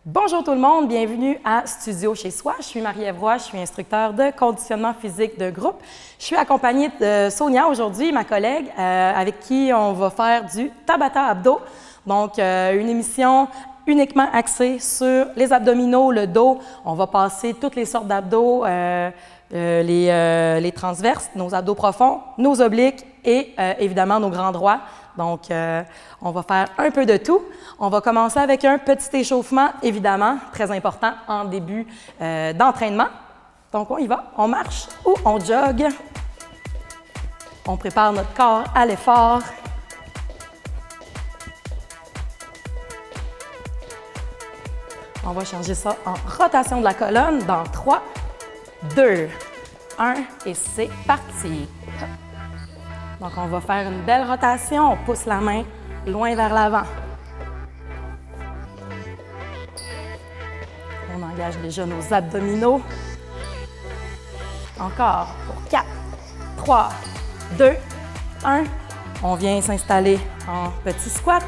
Bonjour tout le monde, bienvenue à Studio chez soi. Je suis Marie-Ève Roy, je suis instructeur de conditionnement physique de groupe. Je suis accompagnée de Sonia aujourd'hui, ma collègue, avec qui on va faire du Tabata abdos. Donc, une émission uniquement axée sur les abdominaux, le dos. On va passer toutes les sortes d'abdos, les transverses, nos abdos profonds, nos obliques et évidemment nos grands droits. Donc, on va faire un peu de tout. On va commencer avec un petit échauffement, évidemment, très important en début d'entraînement. Donc, on y va. On marche ou on jogue. On prépare notre corps à l'effort. On va changer ça en rotation de la colonne dans 3, 2, 1 et c'est parti. Donc, on va faire une belle rotation. On pousse la main loin vers l'avant. On engage déjà nos abdominaux. Encore pour 4, 3, 2, 1. On vient s'installer en petit squat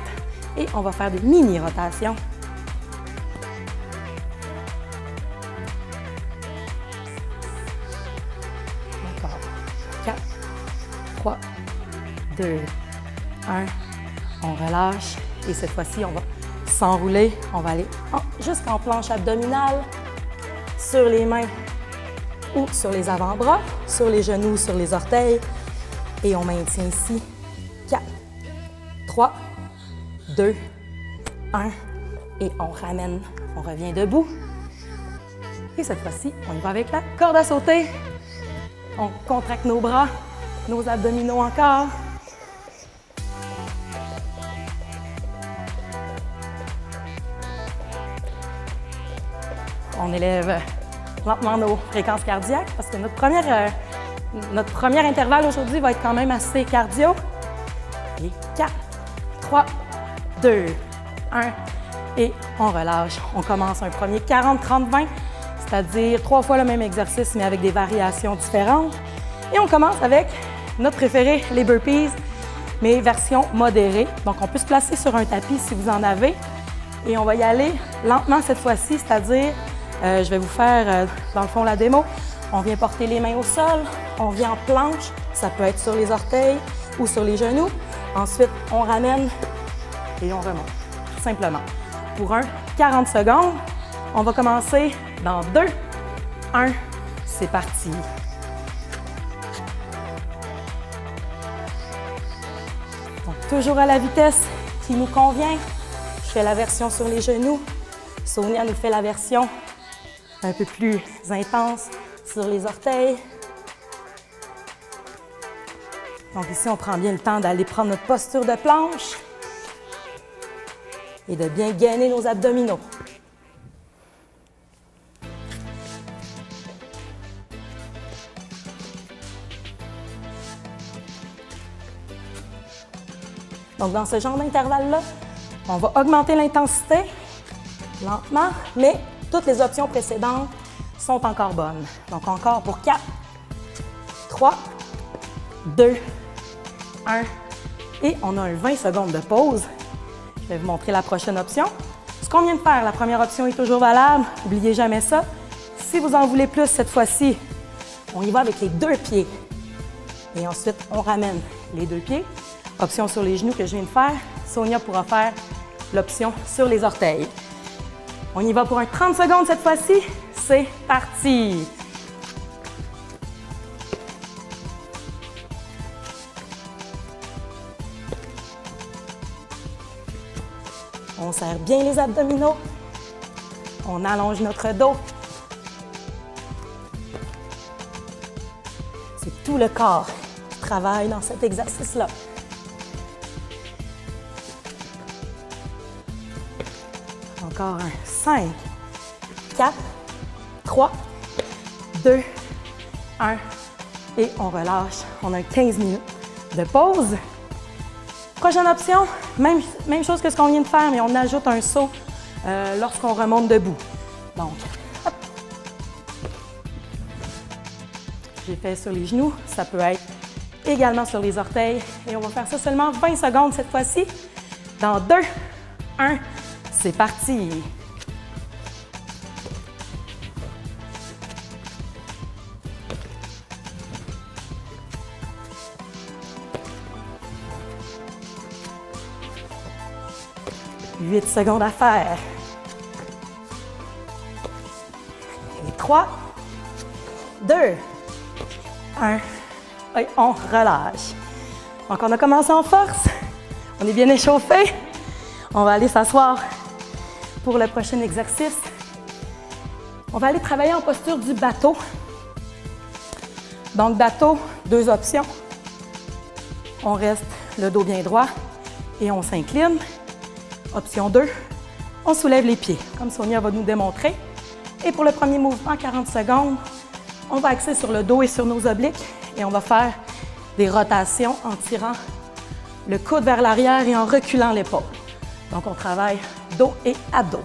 et on va faire des mini-rotations. Encore 4, 3, 2, 1, on relâche et cette fois-ci, on va s'enrouler. On va aller jusqu'en planche abdominale, sur les mains ou sur les avant-bras, sur les genoux, sur les orteils. Et on maintient ici 4, 3, 2, 1 et on ramène, on revient debout. Et cette fois-ci, on y va avec la corde à sauter. On contracte nos bras, nos abdominaux encore. On élève lentement nos fréquences cardiaques parce que notre premier intervalle aujourd'hui va être quand même assez cardio. Et 4, 3, 2, 1 et on relâche. On commence un premier 40-30-20, c'est-à-dire 3 fois le même exercice mais avec des variations différentes. Et on commence avec notre préféré, les burpees, mais version modérée. Donc, on peut se placer sur un tapis si vous en avez. Et on va y aller lentement cette fois-ci, c'est-à-dire, je vais vous faire, dans le fond, la démo. On vient porter les mains au sol, on vient en planche. Ça peut être sur les orteils ou sur les genoux. Ensuite, on ramène et on remonte, tout simplement. Pour un 40 secondes, on va commencer dans 2, 1, c'est parti. Donc, toujours à la vitesse qui nous convient. Je fais la version sur les genoux. Sonia nous fait la version un peu plus intense sur les orteils. Donc ici, on prend bien le temps d'aller prendre notre posture de planche et de bien gainer nos abdominaux. Donc, dans ce genre d'intervalle-là, on va augmenter l'intensité lentement, mais toutes les options précédentes sont encore bonnes. Donc, encore pour 4, 3, 2, 1 et on a un 20 secondes de pause. Je vais vous montrer la prochaine option. Ce qu'on vient de faire, la première option est toujours valable. N'oubliez jamais ça. Si vous en voulez plus cette fois-ci, on y va avec les 2 pieds. Et ensuite, on ramène les 2 pieds. Option sur les genoux que je viens de faire. Sonia pourra faire l'option sur les orteils. On y va pour un 30 secondes cette fois-ci. C'est parti! On serre bien les abdominaux. On allonge notre dos. C'est tout le corps qui travaille dans cet exercice-là. Encore un 5, 4, 3, 2, 1 et on relâche. On a 15 minutes de pause. Prochaine option, même chose que ce qu'on vient de faire, mais on ajoute un saut lorsqu'on remonte debout. Donc, hop. J'ai fait sur les genoux, ça peut être également sur les orteils et on va faire ça seulement 20 secondes cette fois-ci. Dans 2, 1, c'est parti! 8 secondes à faire. Et 3, 2, 1. Et on relâche. Donc, on a commencé en force. On est bien échauffé. On va aller s'asseoir pour le prochain exercice. On va aller travailler en posture du bateau. Donc, bateau, 2 options. On reste le dos bien droit et on s'incline. Option 2, on soulève les pieds, comme Sonia va nous démontrer. Et pour le premier mouvement, 40 secondes, on va axer sur le dos et sur nos obliques et on va faire des rotations en tirant le coude vers l'arrière et en reculant l'épaule. Donc, on travaille dos et abdos.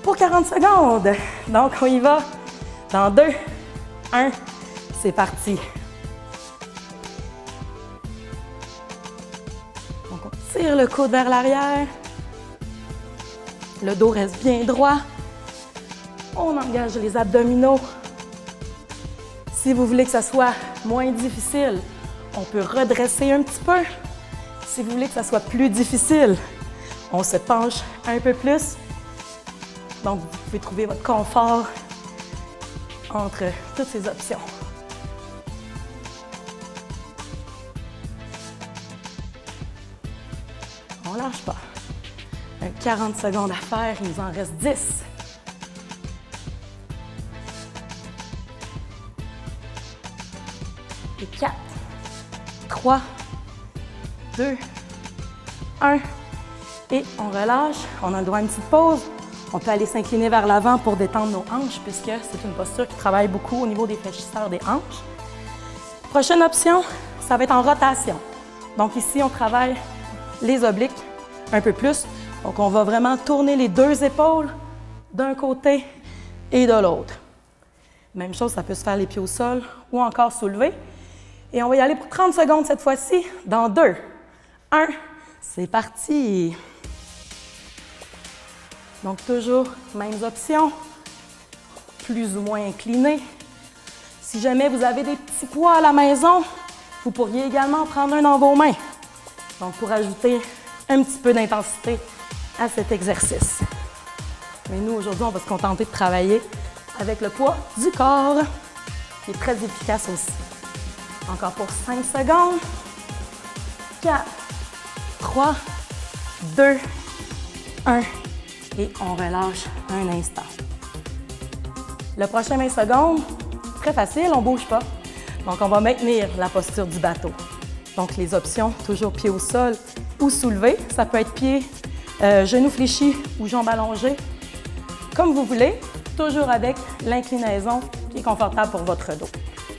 Pour 40 secondes, donc on y va dans 2, 1, c'est parti. Donc, on tire le coude vers l'arrière. Le dos reste bien droit. On engage les abdominaux. Si vous voulez que ça soit moins difficile, on peut redresser un petit peu. Si vous voulez que ça soit plus difficile, on se penche un peu plus. Donc, vous pouvez trouver votre confort entre toutes ces options. On ne lâche pas. 40 secondes à faire, il nous en reste 10. Et 4, 3, 2, 1. Et on relâche. On a le droit à une petite pause. On peut aller s'incliner vers l'avant pour détendre nos hanches puisque c'est une posture qui travaille beaucoup au niveau des fléchisseurs des hanches. Prochaine option, ça va être en rotation. Donc ici, on travaille les obliques un peu plus. Donc on va vraiment tourner les 2 épaules d'un côté et de l'autre. Même chose, ça peut se faire les pieds au sol ou encore soulever. Et on va y aller pour 30 secondes cette fois-ci. Dans 2, 1, c'est parti. Donc, toujours mêmes options, plus ou moins incliné. Si jamais vous avez des petits poids à la maison, vous pourriez également prendre un dans vos mains. Donc, pour ajouter un petit peu d'intensité à cet exercice. Mais nous, aujourd'hui, on va se contenter de travailler avec le poids du corps, qui est très efficace aussi. Encore pour 5 secondes. 4, 3, 2, 1. Et on relâche un instant. Le prochain 20 secondes, très facile, on ne bouge pas. Donc, on va maintenir la posture du bateau. Donc, les options, toujours pied au sol ou soulevé. Ça peut être pied, genoux fléchis ou jambes allongées, comme vous voulez, toujours avec l'inclinaison qui est confortable pour votre dos.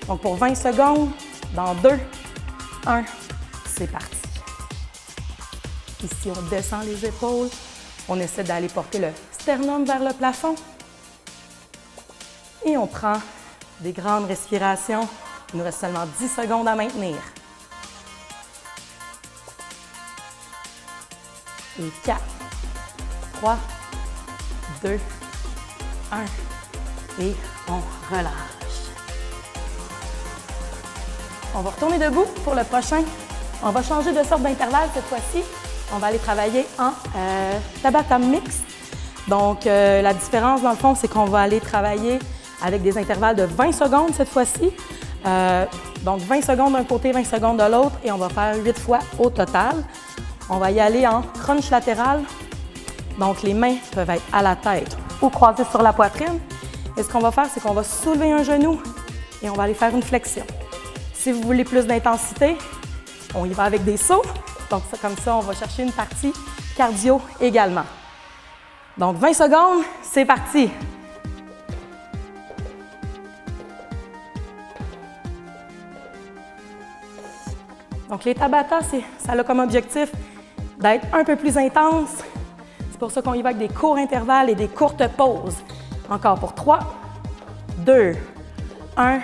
Donc, pour 20 secondes, dans 2, 1, c'est parti. Ici, on descend les épaules. On essaie d'aller porter le sternum vers le plafond. Et on prend des grandes respirations. Il nous reste seulement 10 secondes à maintenir. Et 4, 3, 2, 1. Et on relâche. On va retourner debout pour le prochain. On va changer de sorte d'intervalle cette fois-ci. On va aller travailler en Tabata mix. Donc, la différence, dans le fond, c'est qu'on va aller travailler avec des intervalles de 20 secondes cette fois-ci. Donc, 20 secondes d'un côté, 20 secondes de l'autre, et on va faire 8 fois au total. On va y aller en crunch latéral. Donc, les mains peuvent être à la tête ou croisées sur la poitrine. Et ce qu'on va faire, c'est qu'on va soulever un genou et on va aller faire une flexion. Si vous voulez plus d'intensité, on y va avec des sauts. Donc, comme ça, on va chercher une partie cardio également. Donc, 20 secondes, c'est parti. Donc, les Tabata, ça a comme objectif d'être un peu plus intense. C'est pour ça qu'on y va avec des courts intervalles et des courtes pauses. Encore pour 3, 2, 1.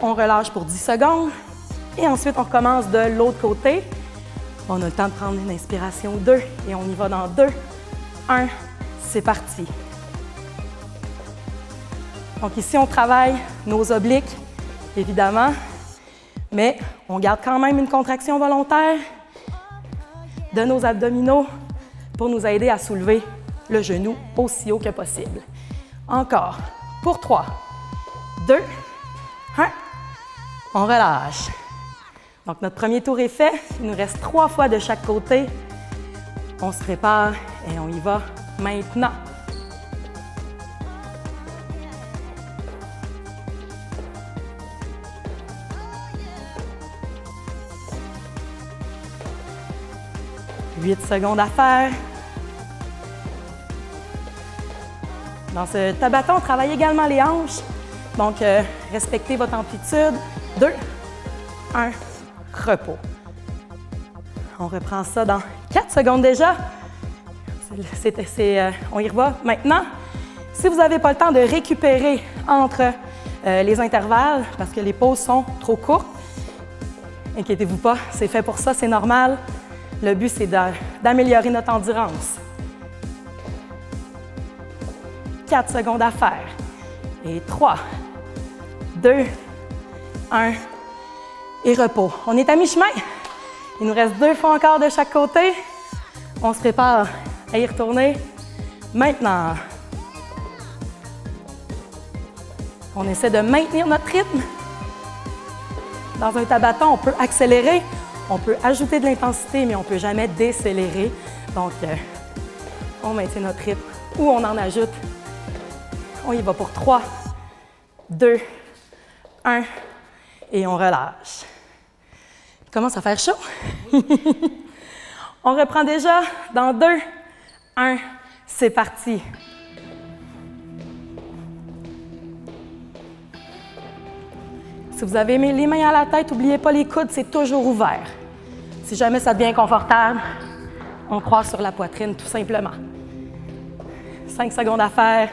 On relâche pour 10 secondes. Et ensuite, on recommence de l'autre côté. On a le temps de prendre une inspiration ou 2 et on y va dans 2, 1, c'est parti. Donc ici, on travaille nos obliques, évidemment, mais on garde quand même une contraction volontaire de nos abdominaux pour nous aider à soulever le genou aussi haut que possible. Encore. Pour 3, 2, 1. On relâche. Donc, notre premier tour est fait. Il nous reste 3 fois de chaque côté. On se prépare et on y va maintenant. « 8 secondes à faire. » Dans ce tabata, on travaille également les hanches. Donc, respectez votre amplitude. 2, 1, repos. On reprend ça dans 4 secondes déjà. On y va maintenant. Si vous n'avez pas le temps de récupérer entre les intervalles, parce que les pauses sont trop courtes, inquiétez-vous pas, c'est fait pour ça, c'est normal. Le but, c'est d'améliorer notre endurance. 4 secondes à faire. Et 3, 2, 1, et repos. On est à mi-chemin. Il nous reste 2 fois encore de chaque côté. On se prépare à y retourner maintenant. On essaie de maintenir notre rythme. Dans un tabata, on peut accélérer, on peut ajouter de l'intensité, mais on ne peut jamais décélérer. Donc, on maintient notre rythme ou on en ajoute. On y va pour 3, 2, 1 et on relâche. Il commence à faire chaud. On reprend déjà dans 2, 1, c'est parti. Si vous avez les mains à la tête, n'oubliez pas les coudes, c'est toujours ouvert. Si jamais ça devient inconfortable, on croise sur la poitrine tout simplement. 5 secondes à faire.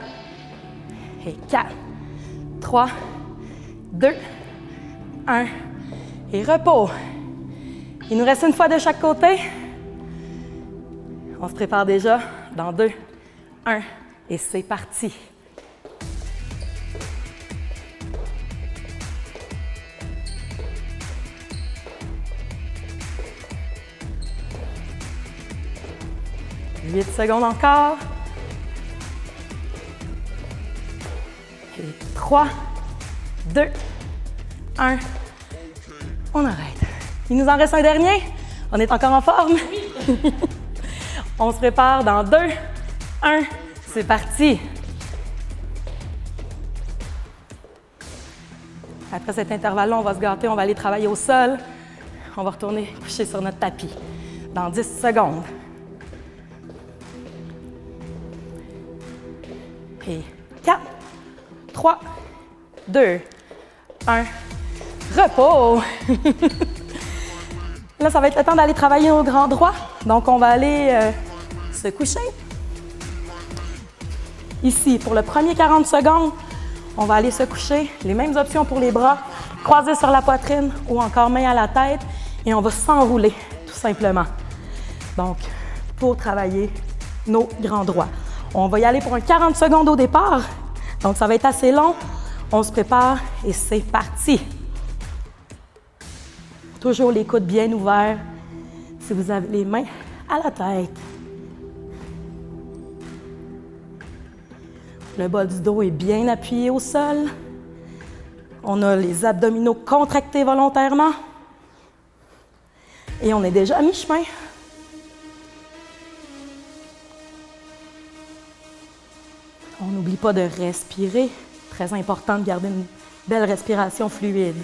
Et 4, 3, 2, 1 et repos. Il nous reste une fois de chaque côté. On se prépare déjà dans 2, 1 et c'est parti. « 8 secondes encore. Et 3, 2, 1. On arrête. Il nous en reste un dernier. On est encore en forme. Oui. On se prépare dans 2, 1. C'est parti. Après cet intervalle-là, on va se gâter. On va aller travailler au sol. On va retourner coucher sur notre tapis dans 10 secondes. Et 4, 3, 2, 1, repos. Là, ça va être le temps d'aller travailler au grand droit. Donc, on va aller se coucher. Ici, pour le premier 40 secondes, on va aller se coucher. Les mêmes options pour les bras, croisés sur la poitrine ou encore main à la tête. Et on va s'enrouler, tout simplement. Donc, pour travailler nos grands droits. On va y aller pour un 40 secondes au départ. Donc, ça va être assez long. On se prépare et c'est parti. Toujours les coudes bien ouverts. Si vous avez les mains à la tête. Le bas du dos est bien appuyé au sol. On a les abdominaux contractés volontairement. Et on est déjà à mi-chemin. On n'oublie pas de respirer. Très important de garder une belle respiration fluide.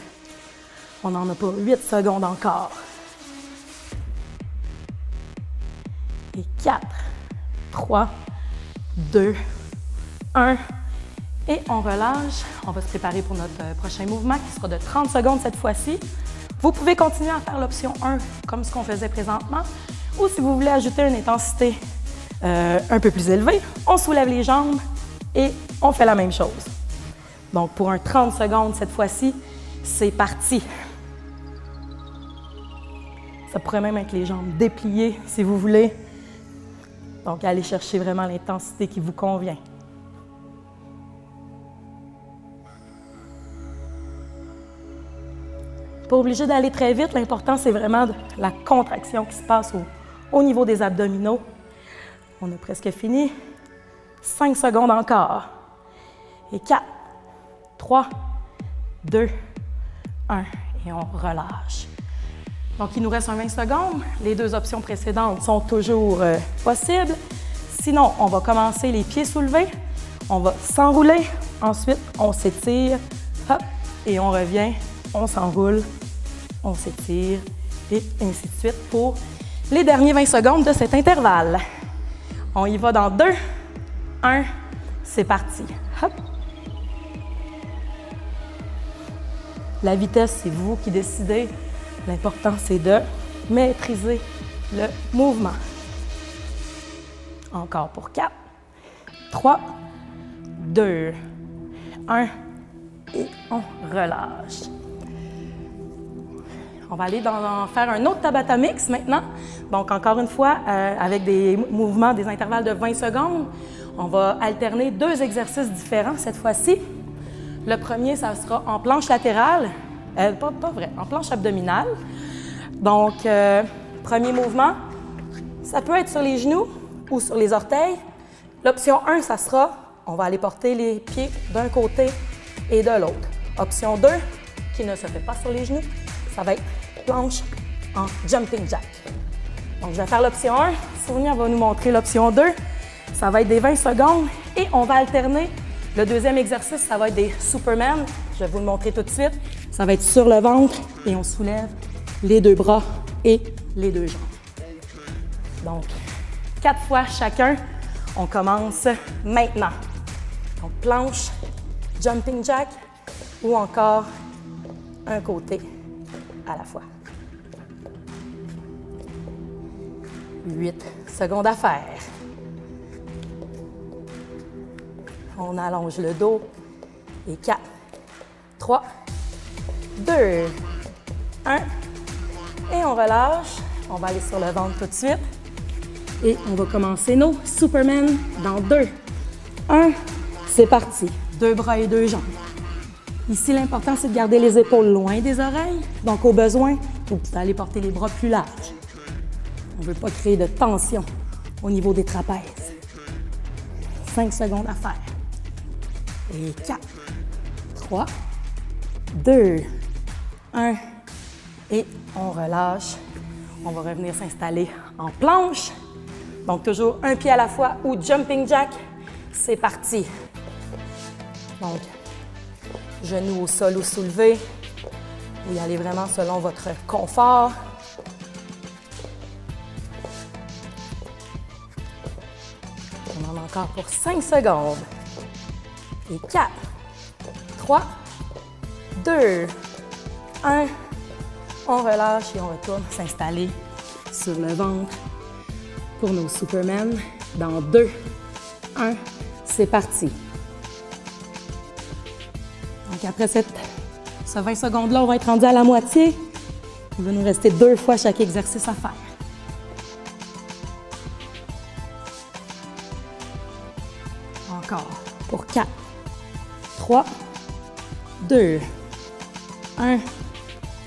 On en a pour 8 secondes encore. Et 4, 3, 2, 1. Et on relâche. On va se préparer pour notre prochain mouvement qui sera de 30 secondes cette fois-ci. Vous pouvez continuer à faire l'option 1 comme ce qu'on faisait présentement. Ou si vous voulez ajouter une intensité un peu plus élevée, on soulève les jambes et on fait la même chose. Donc, pour un 30 secondes cette fois-ci, c'est parti. Ça pourrait même être les jambes dépliées si vous voulez. Donc, allez chercher vraiment l'intensité qui vous convient. Pas obligé d'aller très vite. L'important, c'est vraiment la contraction qui se passe au niveau des abdominaux. On a presque fini. 5 secondes encore. Et 4, 3, 2, 1. Et on relâche. Donc, il nous reste un 20 secondes. Les deux options précédentes sont toujours possibles. Sinon, on va commencer les pieds soulevés. On va s'enrouler. Ensuite, on s'étire. Hop. Et on revient. On s'enroule. On s'étire. Et ainsi de suite pour les derniers 20 secondes de cet intervalle. On y va dans 2, 1. C'est parti. Hop. La vitesse, c'est vous qui décidez. L'important, c'est de maîtriser le mouvement. Encore pour 4, 3, 2, 1 et on relâche. On va aller faire un autre Tabata mix maintenant. Donc, encore une fois, avec des mouvements, des intervalles de 20 secondes, on va alterner 2 exercices différents cette fois-ci. Le premier, ça sera en planche latérale, pas vrai, en planche abdominale. Donc, premier mouvement, ça peut être sur les genoux ou sur les orteils. L'option 1, ça sera, on va aller porter les pieds d'un côté et de l'autre. Option 2, qui ne se fait pas sur les genoux, ça va être planche en jumping jack. Donc, je vais faire l'option 1. Sonia va nous montrer l'option 2. Ça va être des 20 secondes et on va alterner. Le deuxième exercice, ça va être des Superman. Je vais vous le montrer tout de suite. Ça va être sur le ventre et on soulève les 2 bras et les 2 jambes. Donc, 4 fois chacun. On commence maintenant. Donc, planche, jumping jack ou encore un côté à la fois. 8 secondes à faire. On allonge le dos. Et 4, 3, 2, 1. Et on relâche. On va aller sur le ventre tout de suite. Et on va commencer nos Superman dans 2, 1. C'est parti. 2 bras et 2 jambes. Ici, l'important, c'est de garder les épaules loin des oreilles. Donc, au besoin, vous pouvez aller porter les bras plus larges. On ne veut pas créer de tension au niveau des trapèzes. 5 secondes à faire. Et 4, 3, 2, 1. Et on relâche. On va revenir s'installer en planche. Donc, toujours un pied à la fois ou jumping jack. C'est parti. Donc, genoux au sol ou soulevé. Vous y allez vraiment selon votre confort. On en a encore pour 5 secondes. Et 4, 3, 2, 1. On relâche et on retourne s'installer sur le ventre pour nos Superman. Dans 2, 1, c'est parti. Donc après ce 20 secondes-là, on va être rendu à la moitié. Il va nous rester 2 fois chaque exercice à faire. Encore pour 4, 3, 2, 1.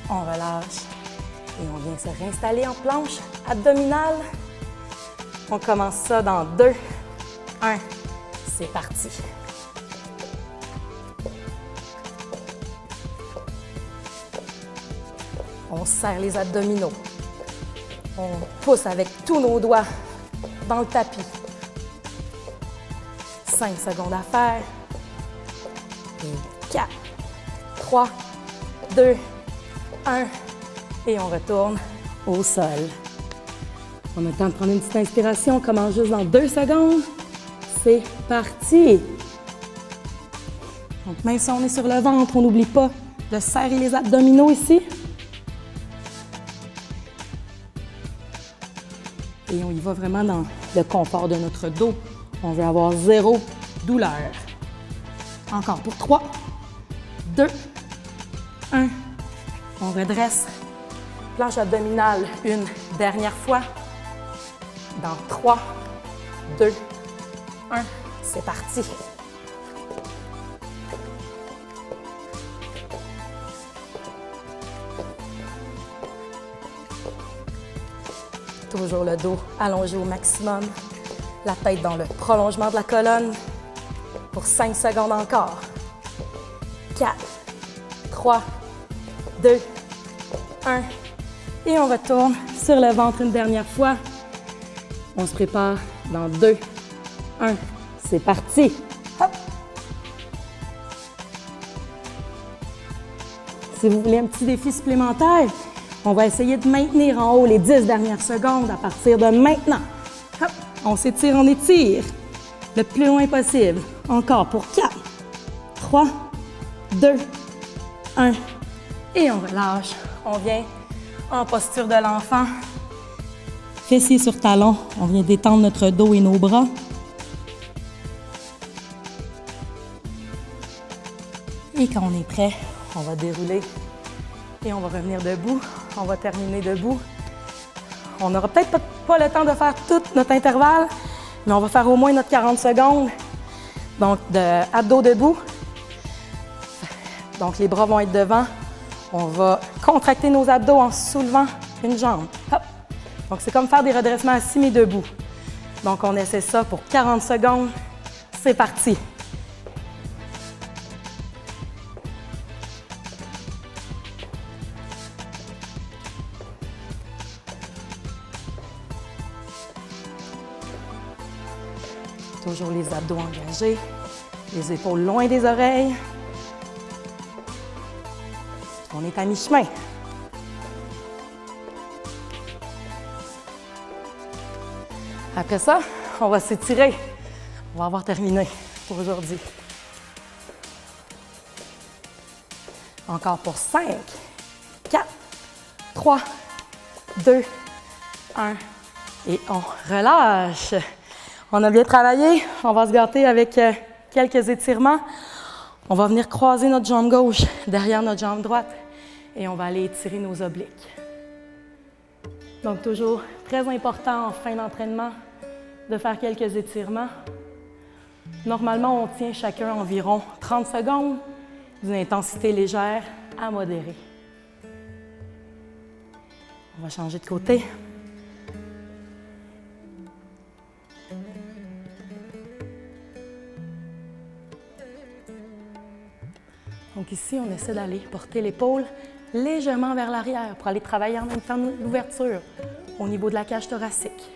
On relâche et on vient se réinstaller en planche abdominale. On commence ça dans 2, 1. C'est parti. On serre les abdominaux. On pousse avec tous nos doigts dans le tapis. 5 secondes à faire. Et 4, 3, 2, 1. Et on retourne au sol. On a le temps de prendre une petite inspiration. On commence juste dans 2 secondes. C'est parti. Donc, même si on est sur le ventre, on n'oublie pas de serrer les abdominaux ici. Et on y va vraiment dans le confort de notre dos. On veut avoir 0 douleur. Encore pour 3, 2, 1. On redresse. Planche abdominale une dernière fois. Dans 3, 2, 1. C'est parti. Toujours le dos allongé au maximum. La tête dans le prolongement de la colonne pour 5 secondes encore. 4, 3, 2, 1. Et on retourne sur le ventre une dernière fois. On se prépare dans 2, 1. C'est parti. Hop. Si vous voulez un petit défi supplémentaire, on va essayer de maintenir en haut les 10 dernières secondes à partir de maintenant. Hop. On s'étire, on étire le plus loin possible. Encore pour 4, 3, 2, 1. Et on relâche. On vient en posture de l'enfant. Fessiers sur talons. On vient détendre notre dos et nos bras. Et quand on est prêt, on va dérouler et on va revenir debout. On va terminer debout. On n'aura peut-être pas le temps de faire tout notre intervalle, mais on va faire au moins notre 40 secondes. Donc, de abdos debout. Donc, les bras vont être devant. On va contracter nos abdos en soulevant une jambe. Hop. Donc, c'est comme faire des redressements assis, mais debout. Donc, on essaie ça pour 40 secondes. C'est parti. Toujours les abdos engagés, les épaules loin des oreilles. On est à mi-chemin. Après ça, on va s'étirer. On va avoir terminé pour aujourd'hui. Encore pour 5, 4, 3, 2, 1 et on relâche. On a bien travaillé, on va se gâter avec quelques étirements. On va venir croiser notre jambe gauche derrière notre jambe droite et on va aller étirer nos obliques. Donc toujours très important en fin d'entraînement de faire quelques étirements. Normalement, on tient chacun environ 30 secondes d'une intensité légère à modérée. On va changer de côté. Donc ici, on essaie d'aller porter l'épaule légèrement vers l'arrière pour aller travailler en même temps l'ouverture au niveau de la cage thoracique.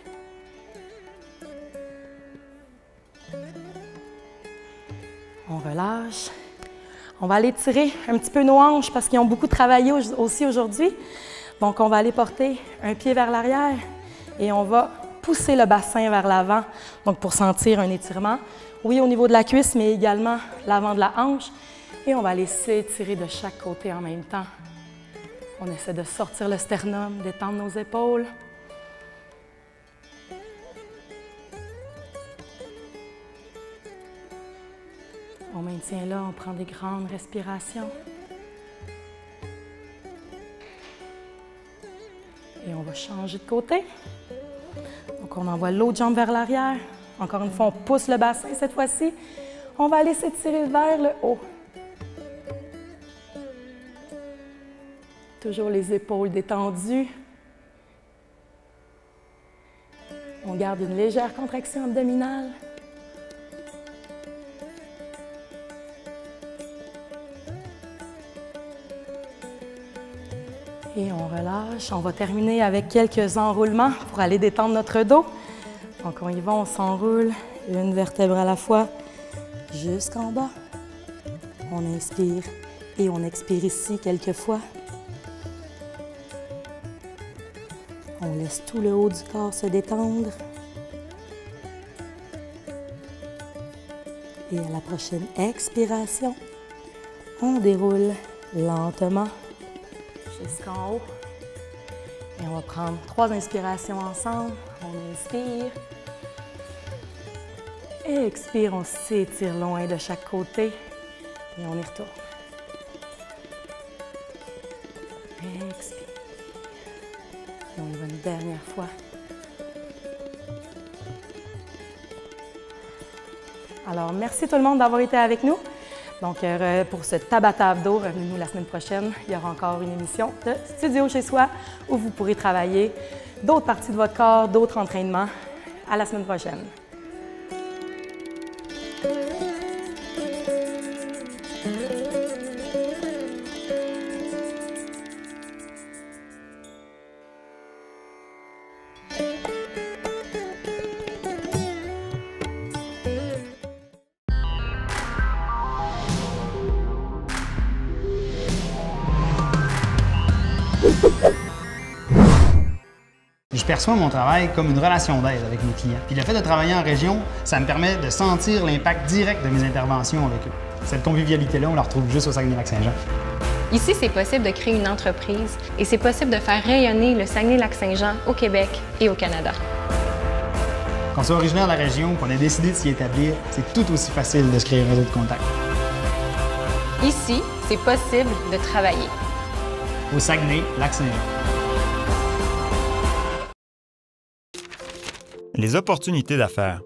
On relâche. On va aller tirer un petit peu nos hanches parce qu'ils ont beaucoup travaillé aussi aujourd'hui. Donc, on va aller porter un pied vers l'arrière et on va pousser le bassin vers l'avant, donc pour sentir un étirement. Oui, au niveau de la cuisse, mais également l'avant de la hanche. Et on va aller s'étirer de chaque côté en même temps. On essaie de sortir le sternum, d'étendre nos épaules. On maintient là, on prend des grandes respirations. Et on va changer de côté. Donc on envoie l'autre jambe vers l'arrière. Encore une fois, on pousse le bassin cette fois-ci. On va aller s'étirer vers le haut. Toujours les épaules détendues. On garde une légère contraction abdominale. Et on relâche. On va terminer avec quelques enroulements pour aller détendre notre dos. Donc on y va, on s'enroule une vertèbre à la fois jusqu'en bas. On inspire et on expire ici quelques fois. On laisse tout le haut du corps se détendre. Et à la prochaine expiration, on déroule lentement jusqu'en haut. Et on va prendre 3 inspirations ensemble. On inspire. Et expire, on s'étire loin de chaque côté. Et on y retourne. Expire. Et on y va une dernière fois. Alors, merci tout le monde d'avoir été avec nous. Donc, pour ce Tabata Abdo, revenez-nous la semaine prochaine. Il y aura encore une émission de Studio chez soi où vous pourrez travailler d'autres parties de votre corps, d'autres entraînements. À la semaine prochaine. perçois mon travail comme une relation d'aide avec mes clients. Puis le fait de travailler en région, ça me permet de sentir l'impact direct de mes interventions avec eux. Cette convivialité-là, on la retrouve juste au Saguenay-Lac-Saint-Jean. Ici, c'est possible de créer une entreprise et c'est possible de faire rayonner le Saguenay-Lac-Saint-Jean au Québec et au Canada. Qu'on soit originaire de la région, qu'on ait décidé de s'y établir, c'est tout aussi facile de se créer un réseau de contacts. Ici, c'est possible de travailler. Au Saguenay-Lac-Saint-Jean. Les opportunités d'affaires.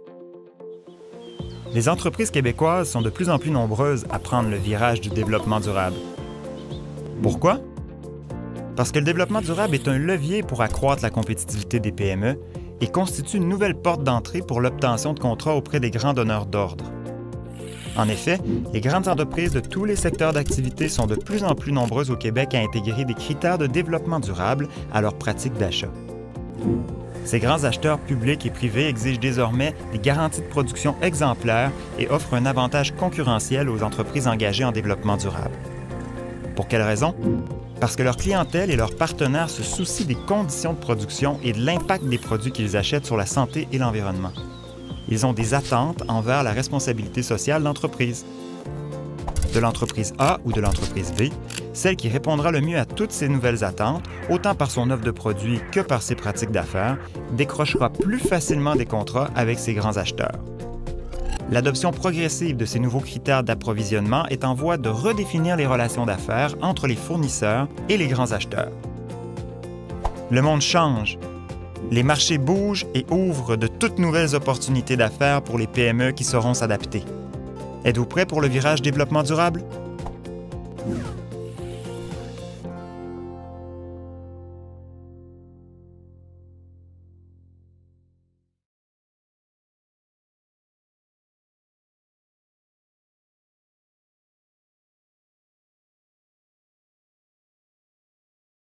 Les entreprises québécoises sont de plus en plus nombreuses à prendre le virage du développement durable. Pourquoi? Parce que le développement durable est un levier pour accroître la compétitivité des PME et constitue une nouvelle porte d'entrée pour l'obtention de contrats auprès des grands donneurs d'ordre. En effet, les grandes entreprises de tous les secteurs d'activité sont de plus en plus nombreuses au Québec à intégrer des critères de développement durable à leurs pratiques d'achat. Ces grands acheteurs publics et privés exigent désormais des garanties de production exemplaires et offrent un avantage concurrentiel aux entreprises engagées en développement durable. Pour quelle raison? Parce que leur clientèle et leurs partenaires se soucient des conditions de production et de l'impact des produits qu'ils achètent sur la santé et l'environnement. Ils ont des attentes envers la responsabilité sociale d'entreprise. De l'entreprise A ou de l'entreprise B, celle qui répondra le mieux à toutes ces nouvelles attentes, autant par son offre de produits que par ses pratiques d'affaires, décrochera plus facilement des contrats avec ces grands acheteurs. L'adoption progressive de ces nouveaux critères d'approvisionnement est en voie de redéfinir les relations d'affaires entre les fournisseurs et les grands acheteurs. Le monde change. Les marchés bougent et ouvrent de toutes nouvelles opportunités d'affaires pour les PME qui sauront s'adapter. Êtes-vous prêt pour le virage développement durable?